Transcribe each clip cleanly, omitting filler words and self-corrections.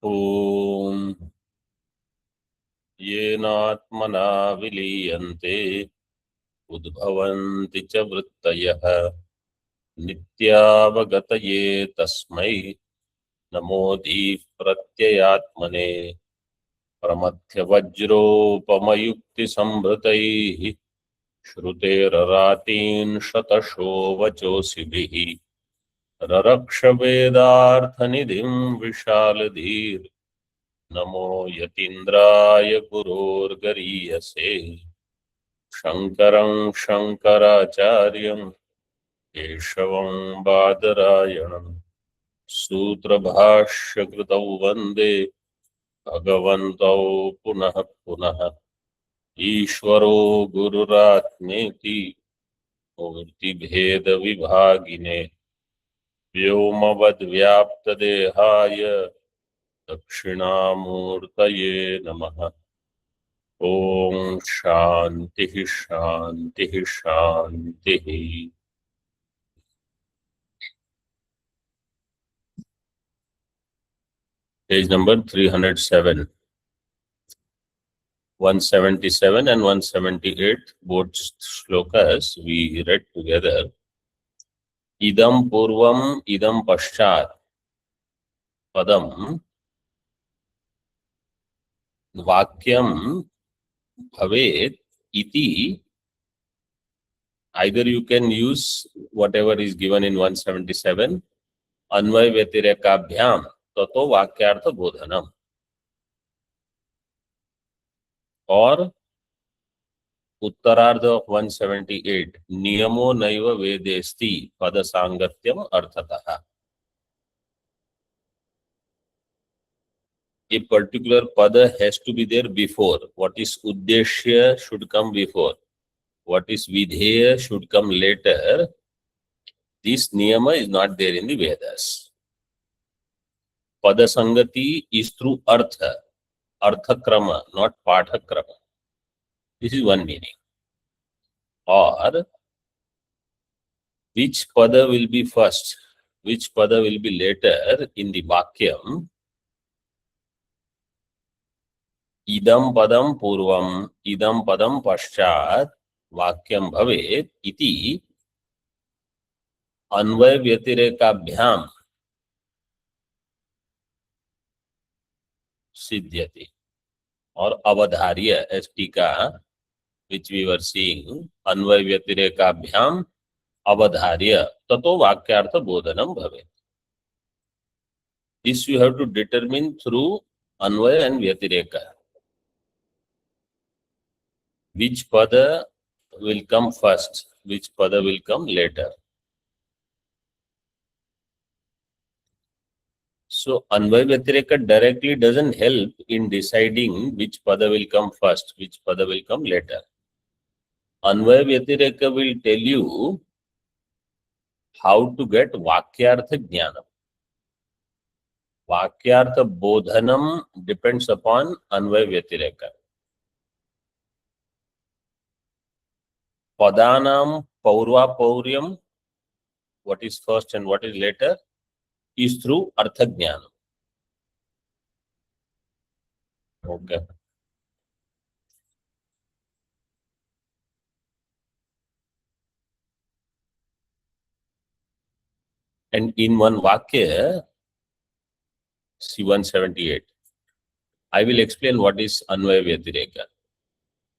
ॐ येनात्मना विलीयन्ते उद्भवन्ति च वृत्तयः नित्यावगतये तस्मै नमोऽधीः प्रत्ययात्मने प्रमथ्यवज्रोपमयुक्तिसम्भृतैः श्रुतेररातीन् शतशो वचोऽसिभिः ररक्षवेदार्थनिधिं विशालधीर् नमो यतीन्द्राय गुरोर्गरीयसे शङ्करं शङ्कराचार्यं केशवं बादरायणं सूत्रभाष्यकृतौ वन्दे भगवन्तौ पुनः पुनः ईश्वरो गुरुरात्मेति मूर्तिभेदविभागिने व्योमवद्व्याप्तदेहाय दक्षिणामूर्तये नमः। ओम शांति शांति शांति। Page number 307. 177 and 178, both shlokas we read together. Idam purvam idam paschat padam vakyam bhavet iti. Either you can use whatever is given in 177, Anvaya-Vyatirekha bhyam tato vakyartha bodhanam, or उत्तरार्ध of 178, नियमो नैव वेदेस्ति पद सांगत्यम अर्थतः. A particular pada has to be there before. What is uddeshya should come before. What is vidheya should come later. This niyama is not there in the Vedas. Pada sangati is through artha krama, not patha krama. This is one meaning. Or which pada will be first, which pada will be later in the vakyam. Idam padam purvam, idam padam paschat, vakyam bhavet iti Anvaya-Vyatirekha siddhyati, or avadharya as tika, which we were seeing, Anvaya-Vyatirekha avadharya tato vakyartha bodhanam bhavet. This you have to determine through Anvaya and Vyatirekha. Which pada will come first, which pada will come later. So Anvaya-Vyatirekha directly doesn't help in deciding which pada will come first, which pada will come later. Anvaya-Vyatirekha will tell you how to get vakyartha jnanam. Vakyartha bodhanam depends upon Anvaya-Vyatirekha. Padanam paurva pauryam, what is first and what is later, is through artha jnanam. Okay. And in one vakya, see 178, I will explain what is Anvaya-Vyatirekha.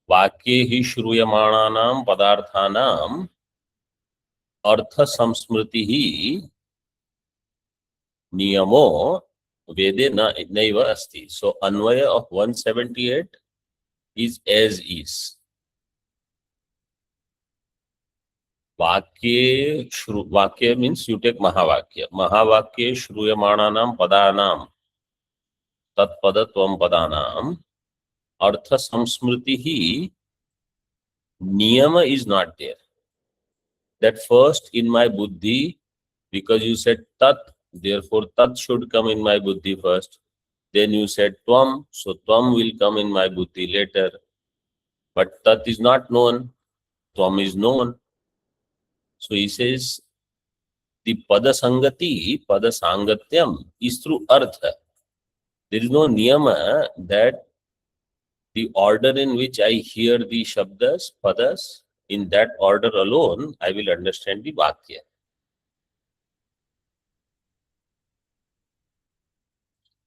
Vakye hi shruyamananam padarthanam artha samsmritihi niyamo vede naiva asti. So Anvaya of 178 is as is. Vakya means you take mahavakya. Mahavakya shruyamananam padanam tat tvam padanam artha samsmritihi niyama is not there. That first in my buddhi, because you said tat, therefore tat should come in my buddhi first. Then you said tvam, so tvam will come in my buddhi later. But tat is not known, tvam is known. So he says the pada sangati, pada sangatyam is through artha. There is no niyama that the order in which I hear the shabdas, padas, in that order alone, I will understand the vakya.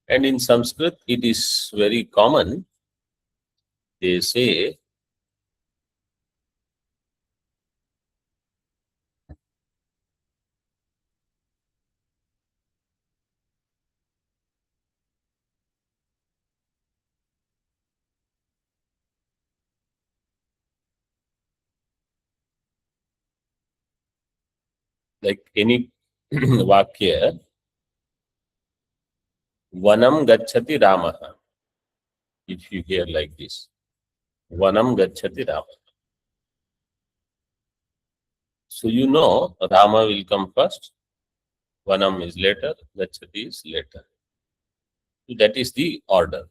And in Sanskrit, it is very common. They say, like any vakya, vanam gacchati Ramaha. If you hear like this, vanam gacchati Rama. So you know Rama will come first, vanam is later, gacchati is later. That is the order.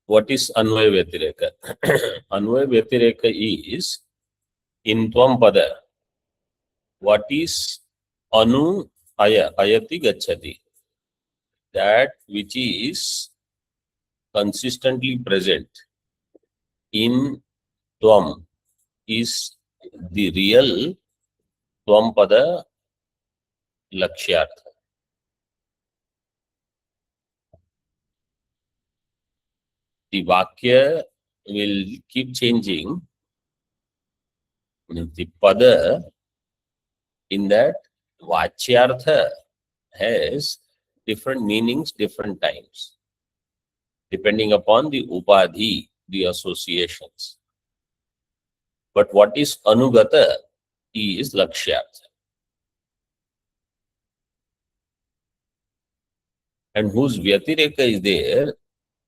What is Anvaya-Vyatirekha? Anvaya-Vyatirekha is in Twam pada. What is Anu Ayati Gacchati? That which is consistently present in Twam is the real Twam pada lakshyartha. The vakya will keep changing. The pada in that vachyartha has different meanings, different times, depending upon the upadhi, the associations. But what is anugata is lakshyartha. And whose vyatireka is there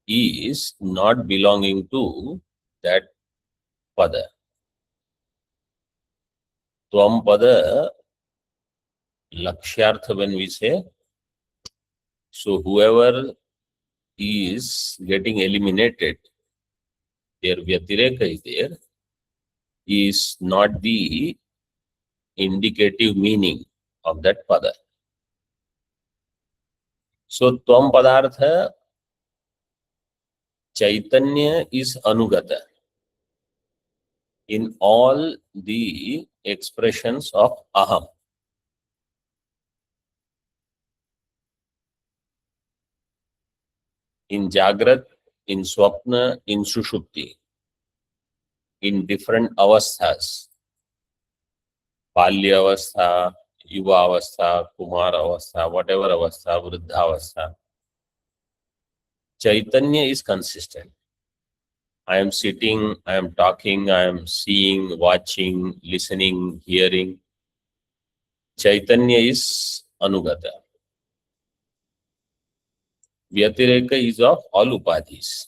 is not belonging to that pada. Tvam pada lakshyartha when we say, so whoever is getting eliminated, their vyatireka is there, is not the indicative meaning of that pada. So Tvam padartha Chaitanya is anugata in all the expressions of aham. In Jagrat, in Swapna, in Sushupti, in different avasthas, Palya avastha, Yuva avastha, Kumar avastha, whatever avastha, Vriddha avastha, Chaitanya is consistent. I am sitting, I am talking, I am seeing, watching, listening, hearing. Chaitanya is anugata. Vyatireka is of all upadhis.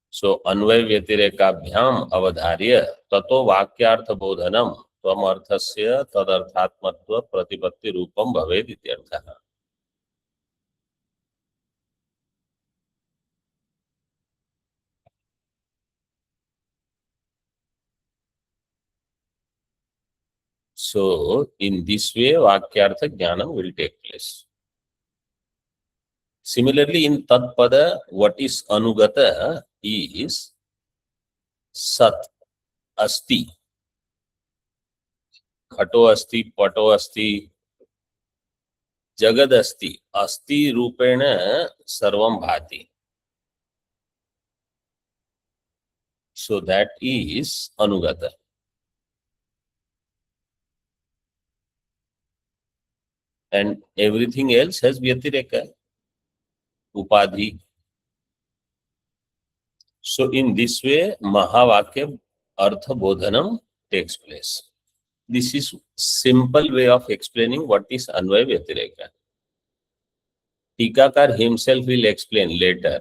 So, Anvaya Vyatirekabhyam avadharya tato vakyartha bodhanam tvam arthasya tadarthatmatva pratipatti rupam bhaved ityartha. So, in this way, vakyartha jnanam will take place. Similarly, in Tat pada, what is anugata is Sat, Asti, Khato Asti, Pato Asti, Jagad Asti, Asti Rupena Sarvam Bhati. So that is Anugata. And everything else has Vyatireka, Upadhi. So in this way, mahavakya artha bodhanam takes place. This is simple way of explaining what is Anvaya-Vyatireka. Tikakar himself will explain later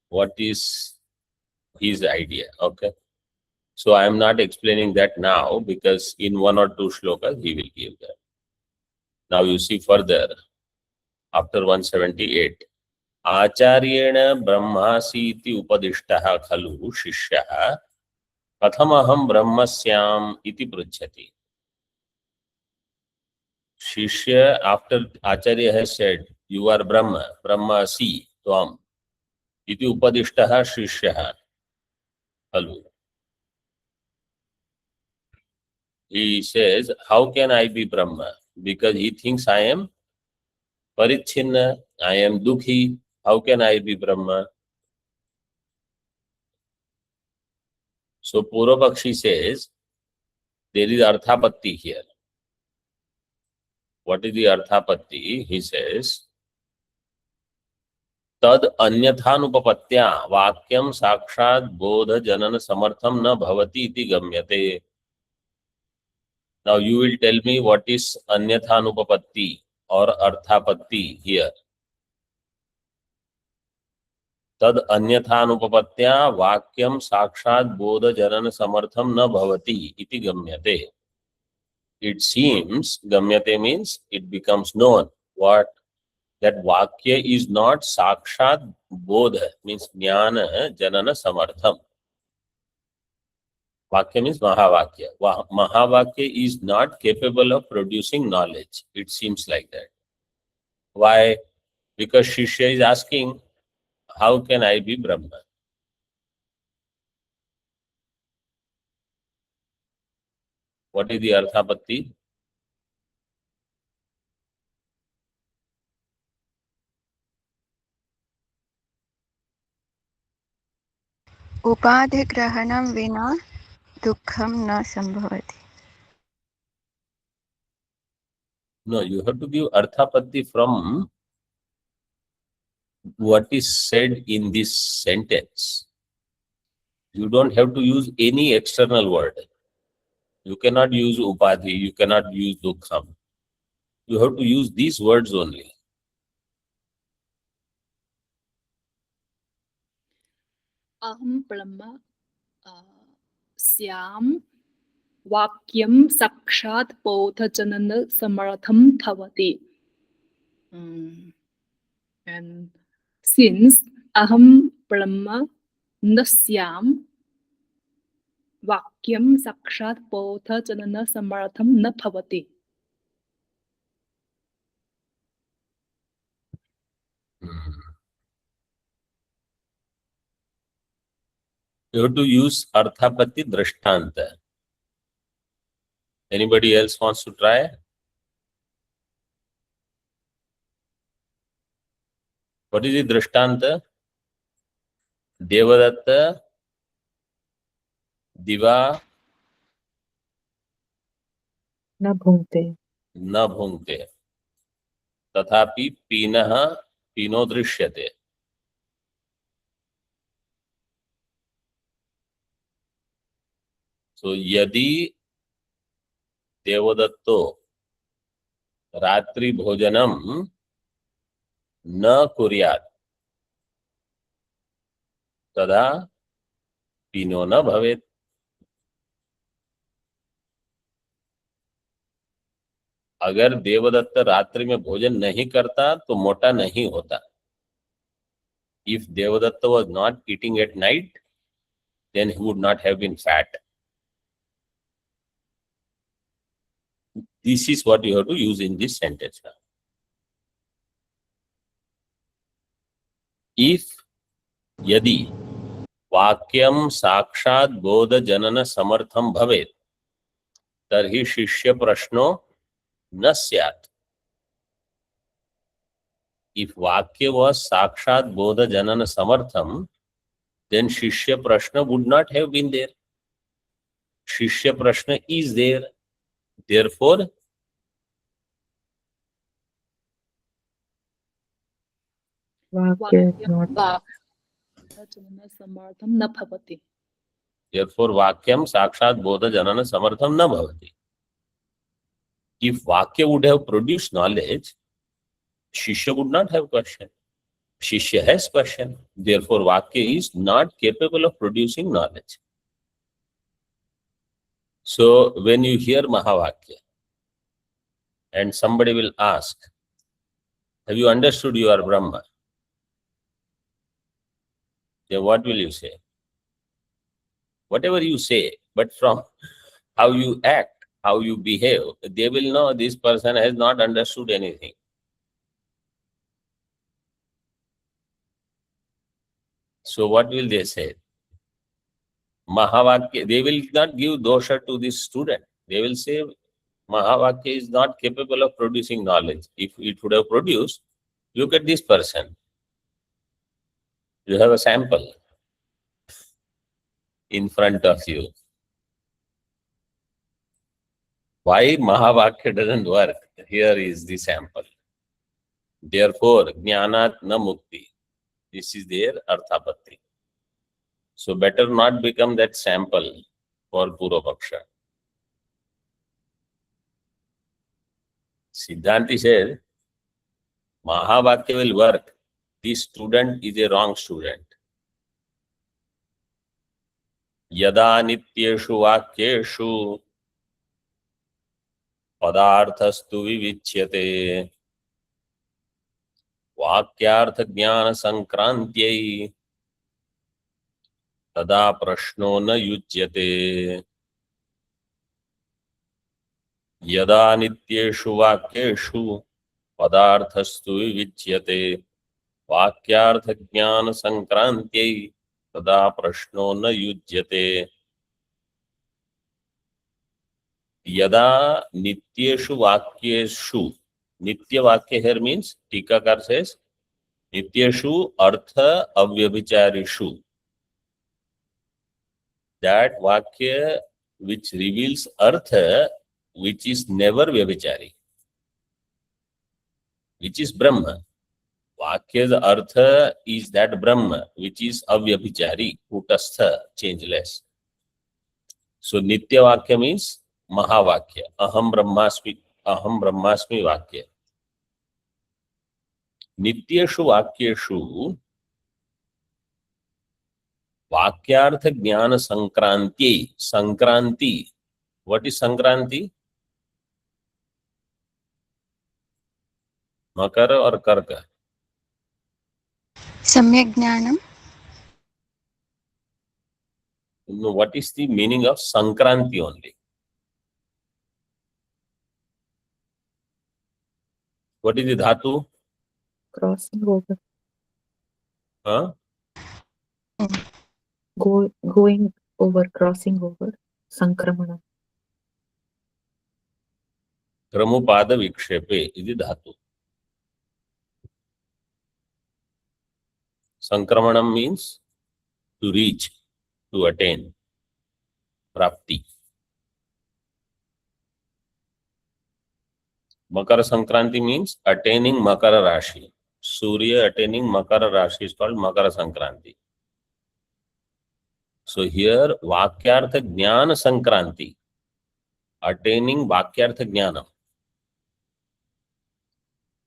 what is his idea. Okay. So I am not explaining that now because in one or two shlokas he will give that. Now you see further. after 178. आचार्येण ब्रह्मासीति उपदिष्टः खलु शिष्यः कथमहं ब्रह्मस्याम् इति पृच्छति. Shishya, after Acharya has said, you are Brahma, Brahmasi, Twam, iti upadishtaha Shishyaha, Halu. He says, how can I be Brahma? Because he thinks I am Parichinna, I am Dukhi, how can I be Brahma? So Purvapakshi says, there is Arthapatti here. What is the Arthapatti? He says, तद अन्यथानुपपत्त्या वाक्यम साक्षात बोध जनन समर्थम न भवति इति गम्यते. Now you will tell me what is anyathanupapatti or arthapatti here. Tad anyathanupapatya vakyam sakshat bodha janana samartham na bhavati iti gamyate. It seems, gamyate means it becomes known. What? That vakya is not sakshat bodha, means jnana janana samartham. Vakya means mahavakya. Mahavakya is not capable of producing knowledge. It seems like that. Why? Because Shishya is asking, how can I be Brahma? What is the Arthapatti? उपाधिग्रहणं विना दुःखं न संभवति. No, you have to give Arthapatti from what is said in this sentence. You don't have to use any external word. You cannot use Upadhi, you cannot use Dukkham. You have to use these words only. Aham Brahma Syam Vakyam Sakshat Bodha Janana Samartham Thavati. And since Aham Brahma Nasyam Vakyam Sakshat Bodha Janana Samartham Na Bhavati. You have to use Arthapatti Drishtanta. Anybody else wants to try? What is the Drishtanta? Devadatta Diva न भुंक्ते न भुंक्ते तथापि पीनः पीनो दृश्यते. So यदि देवदत्तो रात्रि भोजनम न कुर्यात् तदा पीनो न भवेत्. अगर देवदत्त रात्रि में भोजन नहीं करता तो मोटा नहीं होता. If Devadatta was not eating at night, then he would not have been fat. This is what you have to use in this sentence. If यदि वाक्यम साक्षात बोध जनन समर्थम भवेत् तर्हि शिष्य प्रश्नो न स्यात्. If Vakya was Sakshat Bodha Janana Samartham, then Shishya Prashna would not have been there. Shishya Prashna is there. Therefore, वाक्य not Janana Samartham Na Bhavati. therefore Vakyam Sakshat Bodha Janana Samartham na bhavati. If Vakya would have produced knowledge, Shishya would not have questioned. Shishya has questioned. Therefore, Vakya is not capable of producing knowledge. So, when you hear Mahavakya, and somebody will ask, Have you understood you are Brahma? Then what will you say? Whatever you say, but from how you act, how you behave, they will know this person has not understood anything. So what will they say? Mahavakya, they will not give dosha to this student. They will say Mahavakya is not capable of producing knowledge. If it would have produced, look at this person. You have a sample in front of you. Why Mahavakya doesn't work? Here is the sample. Therefore, Jnanat na mukti. This is their arthapatti. So better not become that sample for Purva Paksha. Siddhanti says, Mahavakya will work. This student is a wrong student. Yada nityeshu vakyeshu padarthastu vivichyate vakyartha jnana sankrantyai tada prashno na yujyate. Yada nityeshu vakyeshu padarthastu vivichyate vakyartha jnana sankrantyai tada prashno na yujyate. Yada nityeshu vakyeshu. Nitya vakya here means, Tikakar says, nityeshu artha avyabhicharishu. That vakya which reveals artha which is never vyabhichari, which is Brahma. Vakya's artha is that Brahma which is avyabhichari, kutastha, changeless. So Nitya Vakya means Mahavakya. Aham Brahmasmi Vakya. Nityeshu Vakyeshu Vakyartha Jnana Sankranti. Sankranti. What is Sankranti? Makara or Karka? Samyak Jnanam. No, what is the meaning of Sankranti only? What is the dhatu? Crossing over. Huh? Going over, crossing over. Sankramana. Kramupada vikshepe is the dhatu. Sankramanam means to reach, to attain. Prapti. Makara Sankranti means attaining Makara Rashi. Surya attaining Makara Rashi is called Makara Sankranti. So here Vakyartha Jnana Sankranti, attaining Vakyartha Jnana.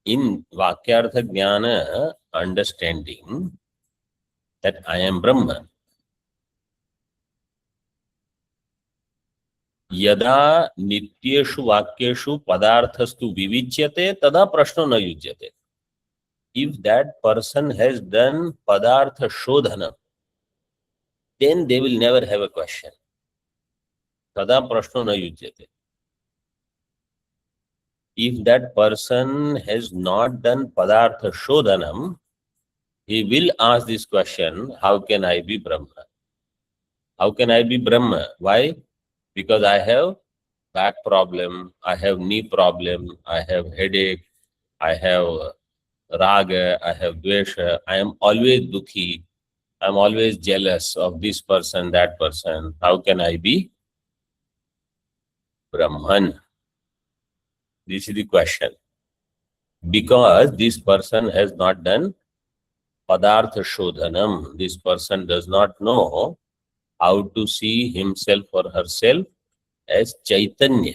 In Vakyartha Jnana, understanding that I am Brahman. Yada nityeshu vakyeshu padarthastu vivichyate tada prashno na yujyate. If that person has done padartha shodhanam, then they will never have a question. Tada prashno na yujyate. If that person has not done padartha shodhanam, he will ask this question, how can I be Brahma? How can I be Brahma? Why? Because I have back problem, I have knee problem, I have headache, I have raga, I have dvesha, I am always dukhi, I am always jealous of this person, that person. How can I be Brahman? This is the question. Because this person has not done padartha shodhanam. This person does not know how to see himself or herself as Chaitanya.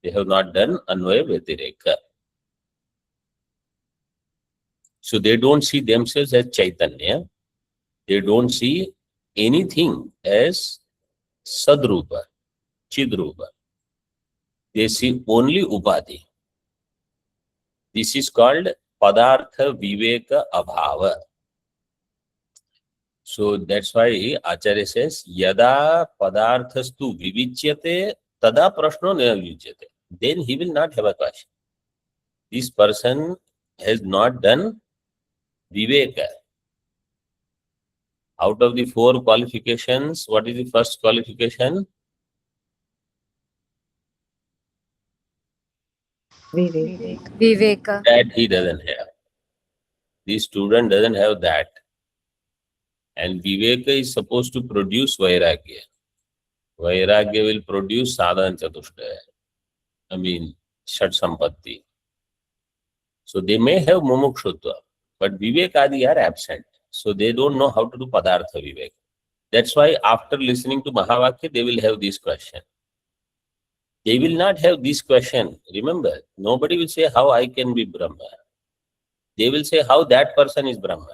They have not done Anvaya-Vyatirekha. So they don't see themselves as Chaitanya. They don't see anything as Sadrupa, Chidrupa. They see only Upadhi. This is called Padartha Viveka Abhava. So that's why Acharya says, Yada Padarthastu Vivichyate Tada Prashno Navichyate. Then he will not have a question. This person has not done Viveka. Out of the 4 qualifications, what is the first qualification? Vivek. Viveka. That he doesn't have. The student doesn't have that. And Viveka is supposed to produce Vairagya. Vairagya will produce Sadhana Chatushtaya. I mean, Shat Sampatti. So they may have Mumukshutva, but Vivekadi are absent. So they don't know how to do Padartha Viveka. That's why after listening to Mahavakya, they will have this question. They will not have this question. Remember, nobody will say how I can be Brahma. They will say how that person is Brahma.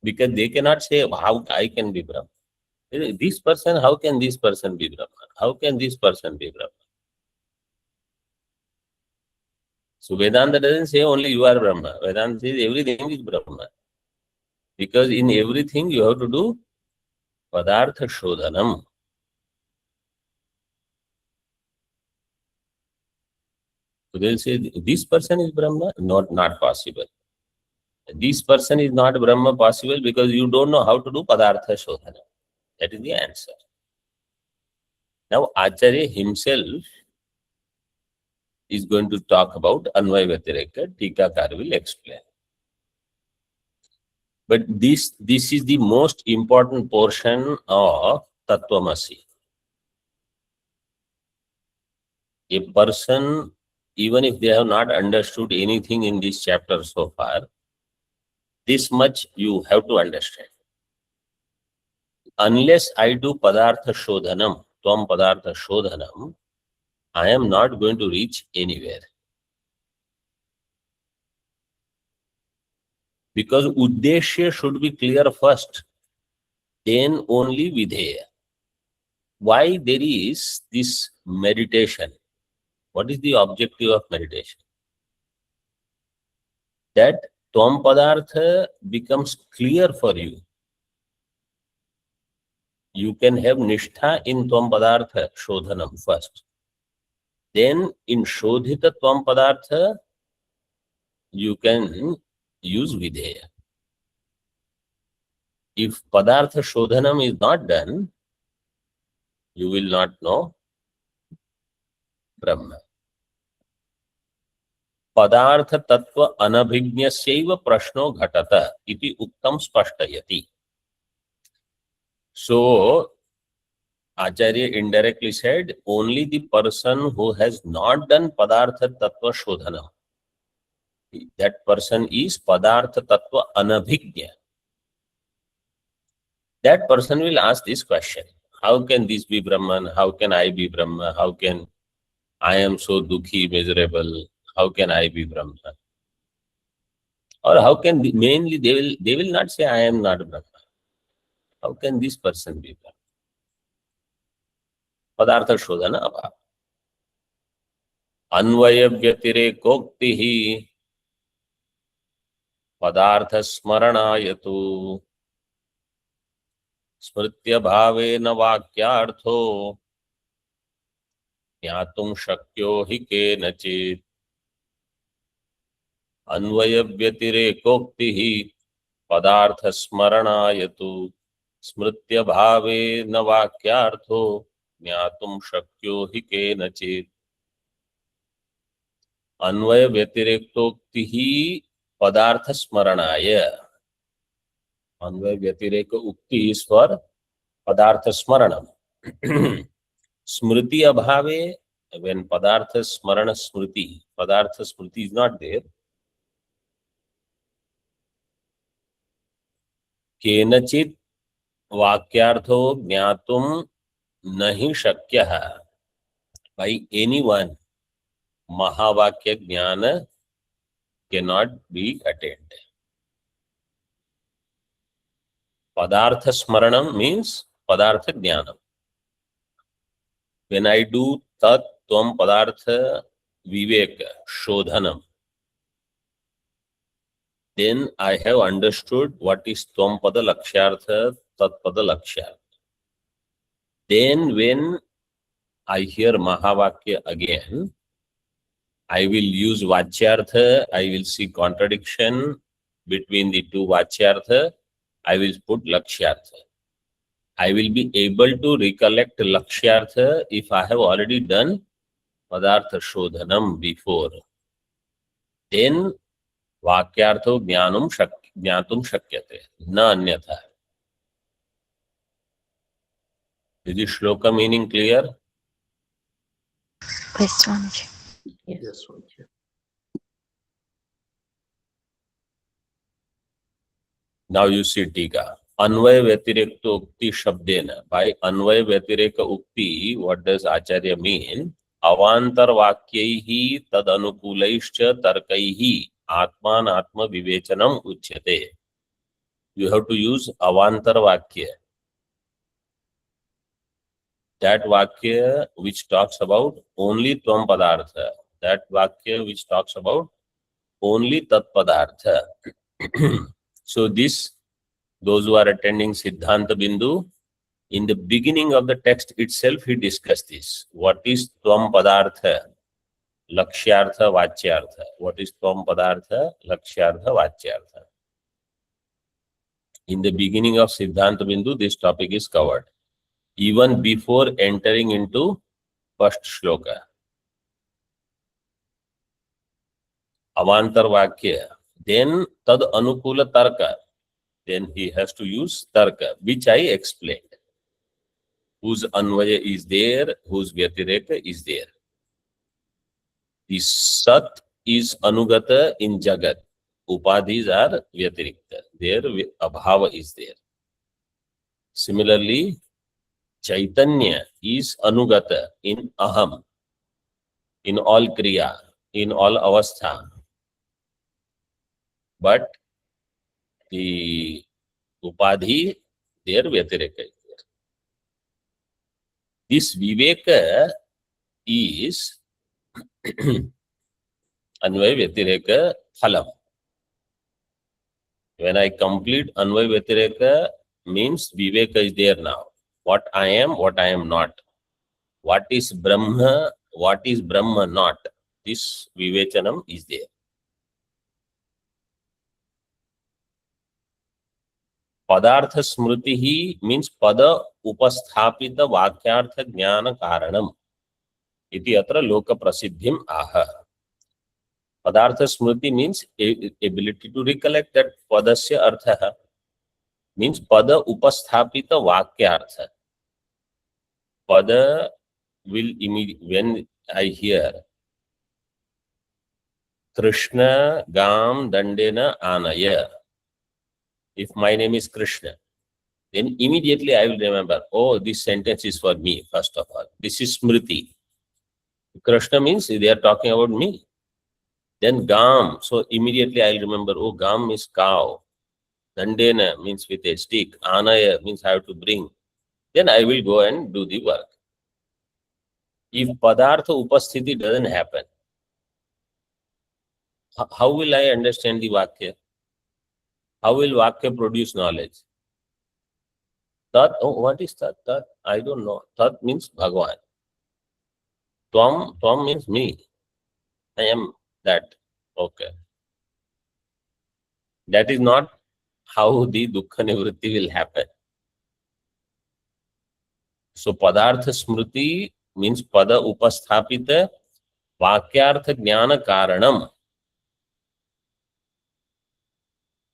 Because they cannot say how I can be Brahma. This person, how can this person be Brahma? How can this person be Brahma? So Vedanta doesn't say only you are Brahma. Vedanta says everything is Brahma. Because in everything you have to do Padartha shodanam. So they'll say this person is Brahma, not possible. This person is not Brahma possible because you don't know how to do Padartha shodanam. That is the answer. Now Acharya himself is going to talk about Anvaya-Vyatirekha. Tikakar will explain. But this is the most important portion of Tat Tvam Asi. A person, even if they have not understood anything in this chapter so far, this much you have to understand. Unless I do Padartha Shodhanam, Twam Padartha Shodhanam, I am not going to reach anywhere. Because Uddeshya should be clear first, then only Videya. Why there is this meditation? What is the objective of meditation? That Twam Padartha becomes clear for you. You can have Nishtha in Twam Padartha Shodhanam first. Then in Shodhita Twam Padartha, you can use Videya. If Padartha Shodhanam is not done, you will not know Brahma. Padartha Tattva Anabhignasyaiva Prashno Ghatata iti Uktam Spashtayati. So, Acharya indirectly said, only the person who has not done Padartha Tattva Shodhanam, that person is Padartha Tattva Anabhignya. That person will ask this question. How can this be Brahman? How can I be Brahma? How can I am so dukhi, miserable? How can I be Brahma? Or how can, mainly they will not say I am not Brahma. How can this person be Brahma? Padartha Shodhana Abhava. Anvaya-Vyatirekha Padartha Smaranayatu Smritya Bhavena Vakyartho Jnatum Shakyo hi kenachit. Anvaya-Vyatirekha Padartha Smaranayatu Smritya Bhavena Vakyartho Jnatum Shakyo hi kenachit. Anvaya-Vyatirekha Padartha Smaranaya. Anvaya-Vyatireka Ukti is for Padartha Smaranam. Smriti Abhave, when Padartha Smarana Smriti, Padartha Smriti is not there. Kenachit Vakyartho Jnatum Nahi Shakyaha. By anyone, Mahavakya Jnana cannot be attained. Padartha Smaranam means Padartha Jnanam. When I do Tat Tvam Padartha viveka, shodanam, then I have understood what is Tvam pada lakshyartha, Tat pada lakshyartha. Then when I hear mahavakya again, I will use vachyartha, I will see contradiction between the two vachyartha, I will put lakshyartha. I will be able to recollect lakshyartha if I have already done padartha shodhanam before. Then vakyartho jnatum shakyate, na anyatha. Is the shloka meaning clear? Yes, Swamiji. Yes. Now you see Tika. Anvaya-Vyatirekha ukti shabdena. By Anvaya-Vyatireka ukti, what does Acharya mean? Avantar vakyaihi tad anukulaischa tarkaihi atman atma vivechanam uchyate. You have to use avantar vakya. That vakya which talks about only Tvam padartha. That vakya which talks about only Tat padartha. So those who are attending Siddhanta Bindu, in the beginning of the text itself, he discussed this. What is Tvam padartha? Lakshyartha, Vachyartha. What is Tvam padartha? Lakshyartha, Vachyartha. In the beginning of Siddhanta Bindu, this topic is covered. Even before entering into first shloka. Avantar Vakya. Then Tad Anukula Tarka. Then he has to use Tarka, which I explained. Whose Anvaya is there, whose Vyatireka is there. The Sat is Anugata in Jagat. Upadhis are Vyatirikta. There Abhava is there. Similarly, Chaitanya is Anugata in Aham, in all Kriya, in all Avastha. But the Upadhi, there Vyatireka is there. This Viveka is Anvaya-Vyatireka phalam. When I complete Anvaya-Vyatireka, means Viveka is there now. What I am not. What is Brahma not. This Vivechanam is there. Padartha smritihi means pada upasthapita vakyartha jnana karanam. Iti atra loka prasiddhim aha. Padartha smriti means ability to recollect that padasya artha. Means pada upasthapita vakyartha. Pada will immediately, when I hear Krishna Gam Dandena Anaya, if my name is Krishna, then immediately I will remember, oh, this sentence is for me, first of all. This is Smriti. Krishna means they are talking about me. Then Gam, so immediately I will remember, oh, Gam is cow. Dandena means with a stick. Anaya means I have to bring. Then I will go and do the work. If Padartha Upasthiti doesn't happen, how will I understand the Vakya? How will Vakya produce knowledge? Tat, oh, what is Tat? Tat, I don't know. Tat means Bhagavan. Twam means me. I am that. Okay. That is not how the Dukkha Nivritti will happen. So Padartha Smriti means Pada Upasthapita Vakyartha Jnana Karanam.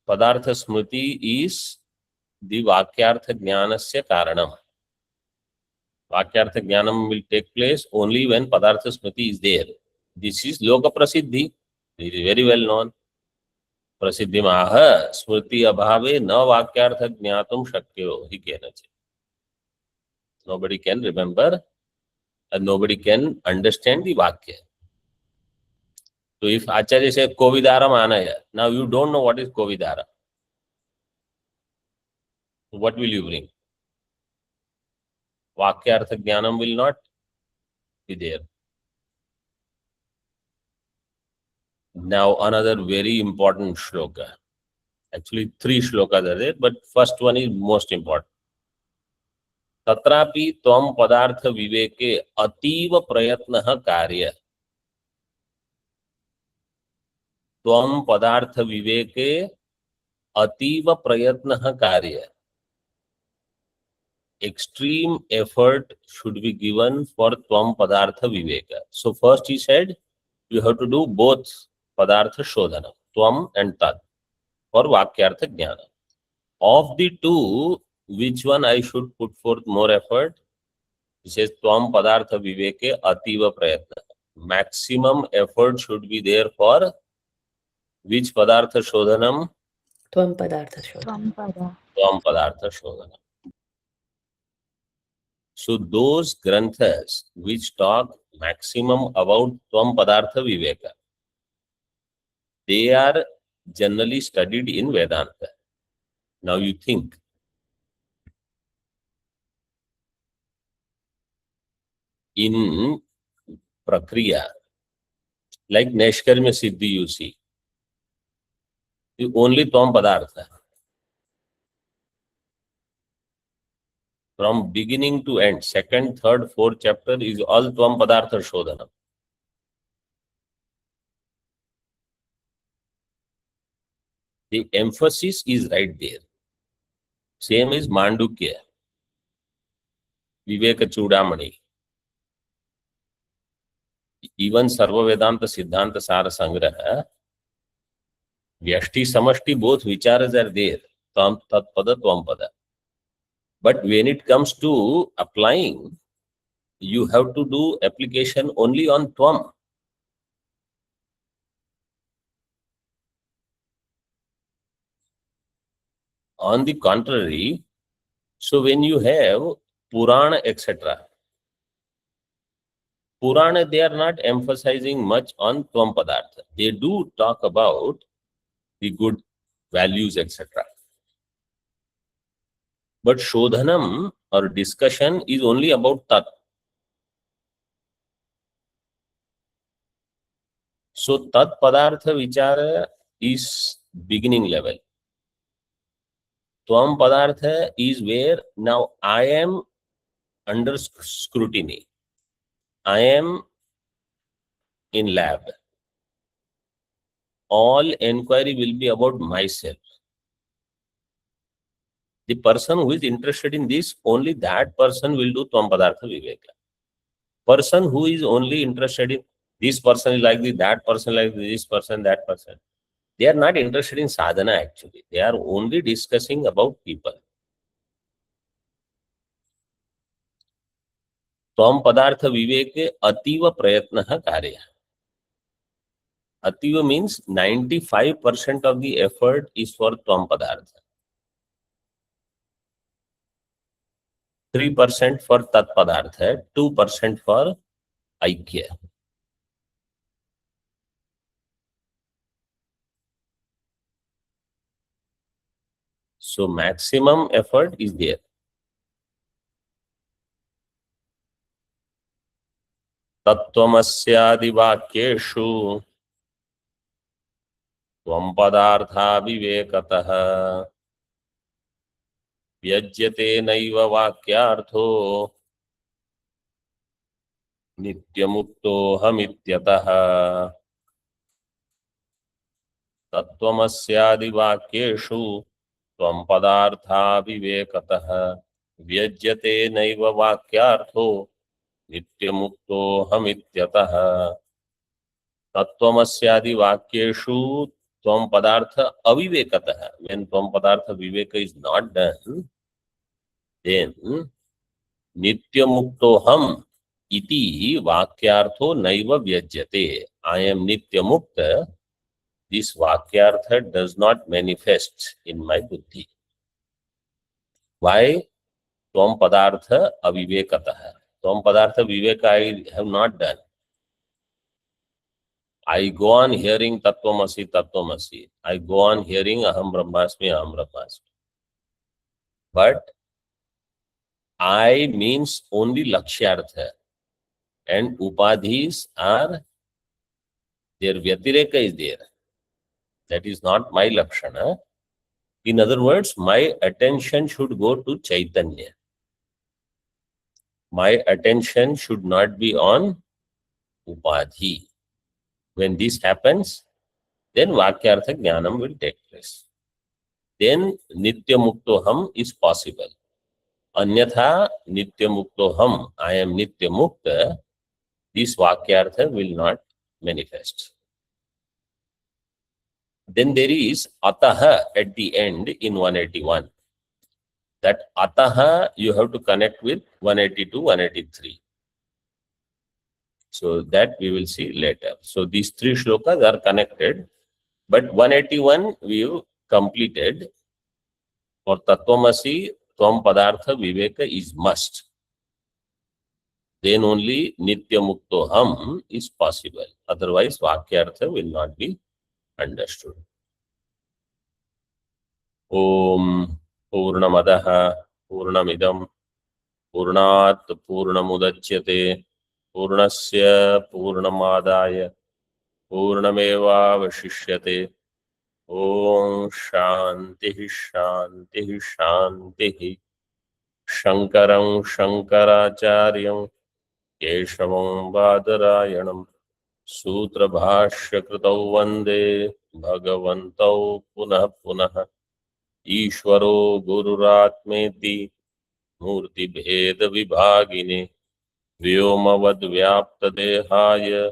Padartha Smriti is the Vakyartha Jnanasya Karanam. Vakyartha Jnanam will take place only when Padartha Smriti is there. This is Loka Prasiddhi. It is very well known. Prasiddhi Maha Smriti Abhave na Vakyartha Jnatum Shakyo. He cannot say. Nobody can remember and nobody can understand the Vakya. So if Acharya says Kovidaram Anaya, now you don't know what is Kovidara. What will you bring? Vakyartha Jnanam will not be there. Now another very important shloka. Actually, three shlokas are there, but first one is most important. तत्रापि त्वं पदार्थ विवेके अतीव प्रयत्नः कार्य. त्वं पदार्थ विवेके अतीव प्रयत्नः कार्य. Extreme effort should be given for Twam Padartha Viveka. So first he said, you have to do both Padartha Shodanam, Twam and Tat, for Vakyartha Jnana. Of the two, which one I should put forth more effort? He says, Twam Padartha Viveke Ativa Prayatna. Maximum effort should be there for which Padartha Shodanam? Twam Padartha Shodhanam. Twam Padartha Shodanam. So those granthas which talk maximum about Twam Padartha Viveka, they are generally studied in Vedanta. Now you think, in Prakriya, like Neshkarmya Siddhi you see, only Twam Padartha. From beginning to end, second, third, fourth chapter is all Twam Padartha Shodhanam. The emphasis is right there. Same is Mandukya, Viveka Chudamani. Even Sarva Vedanta Siddhanta Sara Sangraha, Vyashti Samashti, both vicharas are there. Tvam Tat Pada, Tvam Pada. But when it comes to applying, you have to do application only on Twam. On the contrary, so when you have Purana, etc., Purana, they are not emphasizing much on Twam Padartha. They do talk about the good values, etc. But Shodhanam or discussion is only about Tat. So Tat Padartha Vichara is beginning level. Twam Padartha is where now I am under scrutiny. I am in lab. All enquiry will be about myself. The person who is interested in this, only that person will do Twam Padartha Viveka. Person who is only interested in this person is like this, that person like this person, that person. They are not interested in sadhana actually. They are only discussing about people. Twam Padartha Viveke Ativa Prayatnaha Karya. Ativa means 95% of the effort is for Twam Padartha. 3% for Tat Padartha, 2% for Aikya. So maximum effort is there. Tat Tvam Asi Vakyeshu Tvam Padartha Vivekataha Vyajyate Naiva Vakyartho Nityamukto Hamityataha. Tattvam Asi Vakyeshu Tvam Padartha Vivekataha Vyajyate Naiva Vakyartho Nityamukto Hamityataha. Tattvam Asi Vakyeshu Tvam Padartha Avivekataha. When Tvam Padartha Viveka is not done, then Nityamuktoham iti Vakyartho Naiva Vyajyate. I am Nityamukta. This Vakyartha does not manifest in my buddhi. Why? Tvam Padartha Avivekataha. Tvam Padartha Viveka I have not done. I go on hearing Tat Tvam Asi, Tat Tvam Asi. I go on hearing Aham Brahmasmi, Aham Brahmasmi. But I means only Lakshyartha. And Upadhis are Their Vyatireka is there. That is not my Lakshana. In other words, my attention should go to Chaitanya. My attention should not be on Upadhi. When this happens, then Vakyartha Jnanam will take place. Then Nitya Muktoham is possible. Anyatha Nitya Muktoham, I am Nitya Mukta, this Vakyartha will not manifest. Then there is Ataha at the end in 181. That Ataha you have to connect with 182, 183. So that we will see later. So these three shlokas are connected, but 181 we have completed. For Tat Tvam Asi, Twam Padartha Viveka is must. Then only Nitya Muktoham is possible. Otherwise, Vakyartha will not be understood. Om Purnamadaha Purnamidam Purnat Purnamudachyate Purnasya Purnamadaya Purnameva Vashishyate. Om Shanti Shanti Shanti. Shankaram Shankaracharyam Keshavam Badarayanam Sutra Bhashya Kritau Vande Bhagavantau Punah Punah Ishvaro Gururatmeti Murti Bheda Vibhagine Vyomavad Vyapta Dehaya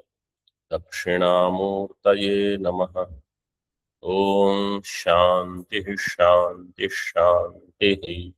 Dakshinamurtaye Namaha. Om Shanti Shanti Shanti.